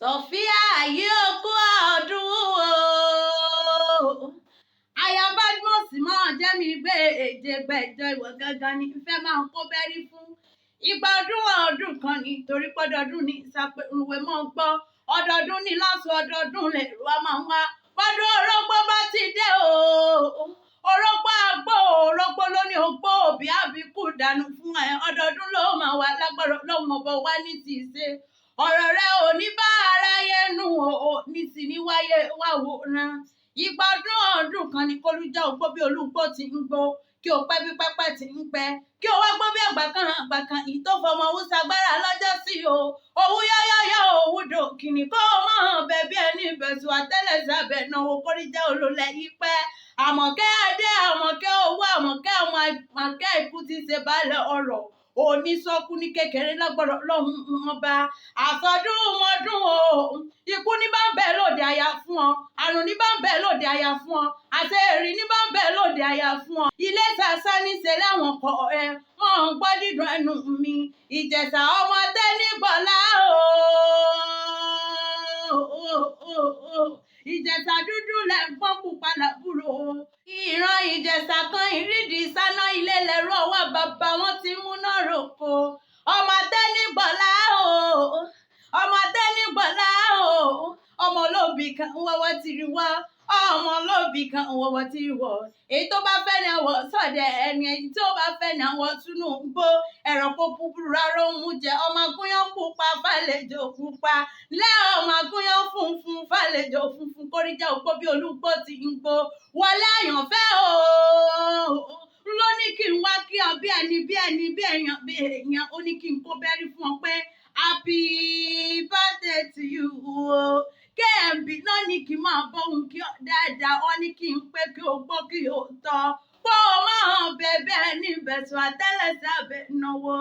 Sofia yóò kú ọdún o. Aya Badmus máa jẹ́ mi gbé èjègbẹ́jọ ìwọ gangan ni ìfẹ́ máa kó bẹ́rí fún. Ìgbà ọdún kan ni torí pọ́dọọdún ni ìsàpèrúwé mọ́ ń gbọ́. Ọdọọdún ni lásù ọdọọdún lè rú a máa ń wá. Bọ́dún orógbó bá ti dé o. Orógbó àgbò orógbó ló ní ogbó òbí àbíkú dànù fún ẹ. Ọdọọdún ló máa wà lágbára lọ́mọ bọ̀ wá ní ti ṣe. Ọ̀rọ̀ rẹ ò ní bá aráyé nù o ní sì ní wáyé wá wòran. Ìgbà ọdún kan ni kólújá ògbó bí olúgbó ti ń gbó. Kí o pẹ́ bí pẹ́pẹ́ ti ń pẹ́. Kí o wá gbó bí àgbà kan ìtòfọmọ wúsà gbára lọ́jọ́ sí o. Òwú yáyáyá òwú dò kìnnì kó o mọ̀ bẹ̀ bí ẹni bẹ̀sùn àtẹ́lẹsẹ̀ abẹ náà o kórìjá olólẹ̀ yìí pẹ́. Àmọ̀kẹ́ adé àmọ̀kẹ́ owó àmọ̀kẹ́ ọmọ àmọ̀kẹ́ ikú ti ṣe balẹ̀ ọ̀rọ̀. Òní sọkú ní kékeré lágbọ́dọ̀ lọ́hùn ọba. Àsọdún mọ́dún o. Ikú ní bá ń bẹ lóde àyà fún ọ. Àrùn ní bá ń bẹ lóde àyà fún ọ. Àṣẹ èrì ní bá ń bẹ lóde àyà fún ọ. Ilé sàṣà ní ṣe láwọn kọ ẹ. Wọ́n ń gbọ́ dídùn ẹnu mi. Ìjẹ̀ṣà ọmọ Tẹ́nígbọ̀lá o. Ìjẹ̀ṣà dúdú lẹ̀ ń pọ́n pupa làbúrò o. Ìran Ìjẹ̀ṣà kan ìrídìí sáná ilé lẹ́rú ọwọ́ bàbá wọn ti múná roko. Ọmọ Tẹ́nígbọ̀lá o. Ọmọ Tẹ́nígbọ̀lá o. Ọmọ olóbì kan wọ́wọ́ ti rí wá. Ọmọ olóbì kan wọ́wọ́ ti rí wọ̀. Èyí tó bá fẹ́ ni àwọ̀ sọ̀dẹ̀ ẹni èyí tó bá fẹ́ ni àwọ̀ túnú gbó. Ẹ̀rọ kó búburú rárá ó mú jẹ. Ọmọ agúnyán pupa fàlejò pupa. Lẹ́ ọmọ agúnyán funfun fàlejò funfun kórìjà ògbó bí olúgbó ti ń gbó. Wọlé àyànfẹ́ o. Ló ní kí n wá kí ọ bí èèyàn ó ní kí n kó bẹ́rí fún ọ pé happy birthday to you o. KMB náà ní kí n máa bọ́ ohun kí ọ dáadáa ọ ní kí n pé kí o gbọ́ kí o tọ́. Pọ́ ọ máa bẹ̀bẹ̀ ní ìbẹ̀sùn àtẹ́lẹsẹ̀ abẹ náwó.